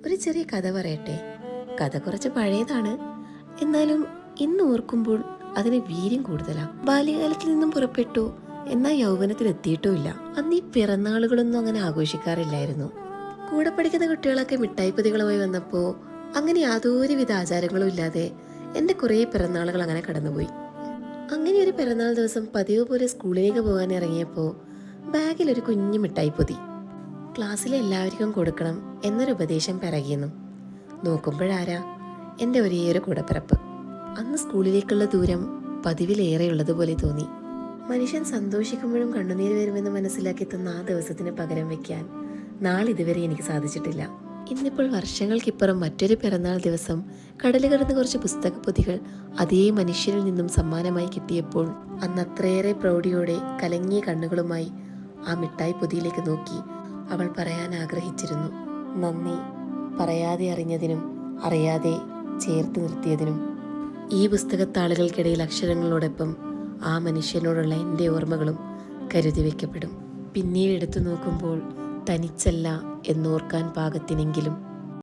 ഒരു ചെറിയ കഥ പറയട്ടെ. കഥ കുറച്ച് പഴയതാണ്, എന്നാലും ഇന്ന് ഓർക്കുമ്പോൾ അതിന് വീര്യം കൂടുതലാ. ബാല്യകാലത്തിൽ നിന്നും പുറപ്പെട്ടു, എന്നാൽ യൗവനത്തിൽ എത്തിയിട്ടുമില്ല. അന്ന് ഈ പിറന്നാളുകളൊന്നും അങ്ങനെ ആഘോഷിക്കാറില്ലായിരുന്നു. കൂടെ പഠിക്കുന്ന കുട്ടികളൊക്കെ മിഠായിപ്പൊതികളുമായി വന്നപ്പോൾ അങ്ങനെ യാതൊരുവിധ ആചാരങ്ങളും ഇല്ലാതെ എൻ്റെ കുറേ പിറന്നാളുകൾ അങ്ങനെ കടന്നുപോയി. അങ്ങനെ ഒരു പിറന്നാൾ ദിവസം പതിവ് പോലെ സ്കൂളിലേക്ക് പോകാൻ ഇറങ്ങിയപ്പോൾ ബാഗിൽ ഒരു കുഞ്ഞു മിഠായിപ്പൊതി. ക്ലാസ്സിലെ എല്ലാവർക്കും കൊടുക്കണം എന്നൊരു ഉപദേശം പിറകിയെന്നു. നോക്കുമ്പോഴാരാ, എൻ്റെ ഒരേയൊരു കൂടപ്പിറപ്പ്. അന്ന് സ്കൂളിലേക്കുള്ള ദൂരം പതിവിലേറെയുള്ളതുപോലെ തോന്നി. മനുഷ്യൻ സന്തോഷിക്കുമ്പോഴും കണ്ണുനീര് വരുമെന്ന് മനസ്സിലാക്കി തന്ന ആ ദിവസത്തിന് പകരം വയ്ക്കാൻ നാളിതുവരെ എനിക്ക് സാധിച്ചിട്ടില്ല. ഇന്നിപ്പോൾ വർഷങ്ങൾക്കിപ്പുറം മറ്റൊരു പിറന്നാൾ ദിവസം കടല് കടന്ന് കുറച്ച് പുസ്തകപ്പൊതികൾ അതേ മനുഷ്യരിൽ നിന്നും സമ്മാനമായി കിട്ടിയപ്പോൾ അന്ന് അത്രയേറെ പ്രൗഢിയോടെ കലങ്ങിയ കണ്ണുകളുമായി ആ മിഠായി പൊതിയിലേക്ക് നോക്കി അവൾ പറയാൻ ആഗ്രഹിച്ചിരുന്നു. നന്ദി, പറയാതെ അറിഞ്ഞതിനും അറിയാതെ ചേർത്ത് നിർത്തിയതിനും. ഈ പുസ്തകത്താളുകൾക്കിടയിൽ അക്ഷരങ്ങളോടൊപ്പം ആ മനുഷ്യനോടുള്ള എൻ്റെ ഓർമ്മകളും കരുതി വയ്ക്കപ്പെടും. പിന്നീട് എടുത്തു നോക്കുമ്പോൾ തനിച്ചല്ല എന്നോർക്കാൻ പാകത്തിനെങ്കിലും